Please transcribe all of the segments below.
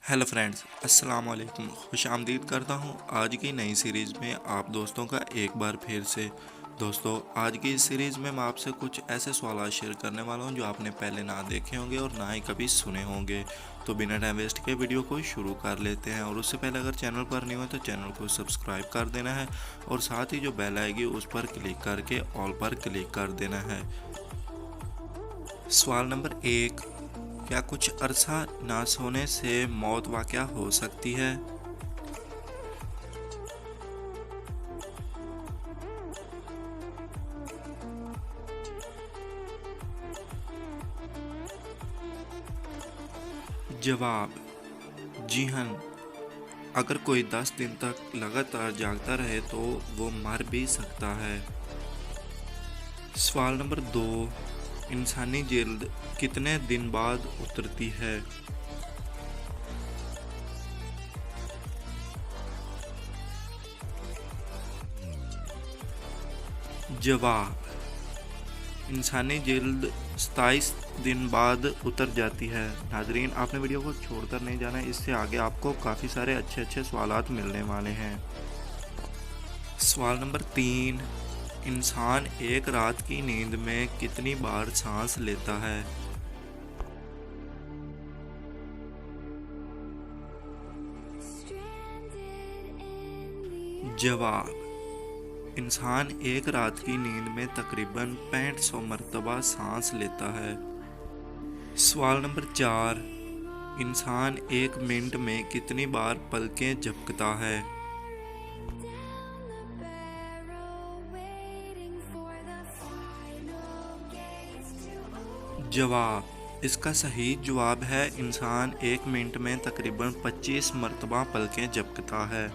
Hello friends, अस्सलाम वालेकुम। खुश आमदीद करता हूँ आज की नई सीरीज़ में आप दोस्तों का एक बार फिर से। दोस्तों, आज की इस सीरीज़ में मैं आपसे कुछ ऐसे सवाल शेयर करने वाला हूँ जो आपने पहले ना देखे होंगे और ना ही कभी सुने होंगे। तो बिना टाइम वेस्ट के वीडियो को शुरू कर लेते हैं। और उससे पहले अगर चैनल पर नहीं हो तो चैनल को सब्सक्राइब कर देना है और साथ ही जो बेल आएगी उस पर क्लिक करके ऑल पर क्लिक कर देना है। सवाल नंबर 1, क्या कुछ अरसा ना सोने से मौत वाक़या हो सकती है? जवाब: जी हाँ। अगर कोई 10 दिन तक लगातार जागता रहे तो वो मर भी सकता है। सवाल नंबर 2, इंसानी जल्द कितने दिन बाद उतरती है? जवाब: इंसानी जल्द 27 दिन बाद उतर जाती है। नाजरीन, आपने वीडियो को छोड़कर नहीं जाना है, इससे आगे आपको काफ़ी सारे अच्छे सवालात मिलने वाले हैं। सवाल नंबर 3, इंसान एक रात की नींद में कितनी बार सांस लेता है? जवाब: इंसान एक रात की नींद में तकरीबन 6500 मरतबा सांस लेता है। सवाल नंबर 4, इंसान एक मिनट में कितनी बार पलकें झपकता है? जवाब: इसका सही जवाब है इंसान एक मिनट में तकरीबन 25 मरतबा पलकें झपकता है।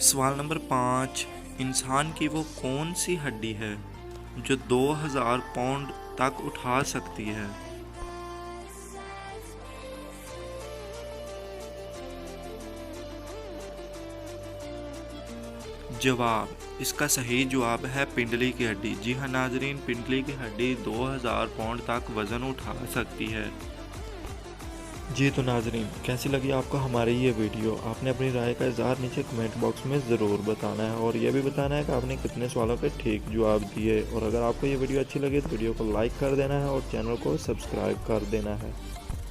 सवाल नंबर 5, इंसान की वो कौन सी हड्डी है जो 2000 पाउंड तक उठा सकती है? जवाब: इसका सही जवाब है पिंडली की हड्डी। जी हाँ नाजरीन, पिंडली की हड्डी 2000 पाउंड तक वज़न उठा सकती है। जी तो नाजरीन, कैसी लगी आपको हमारी ये वीडियो? आपने अपनी राय का इज़हार नीचे कमेंट बॉक्स में ज़रूर बताना है और यह भी बताना है कि आपने कितने सवालों के ठीक जवाब दिए। और अगर आपको ये वीडियो अच्छी लगी तो वीडियो को लाइक कर देना है और चैनल को सब्सक्राइब कर देना है।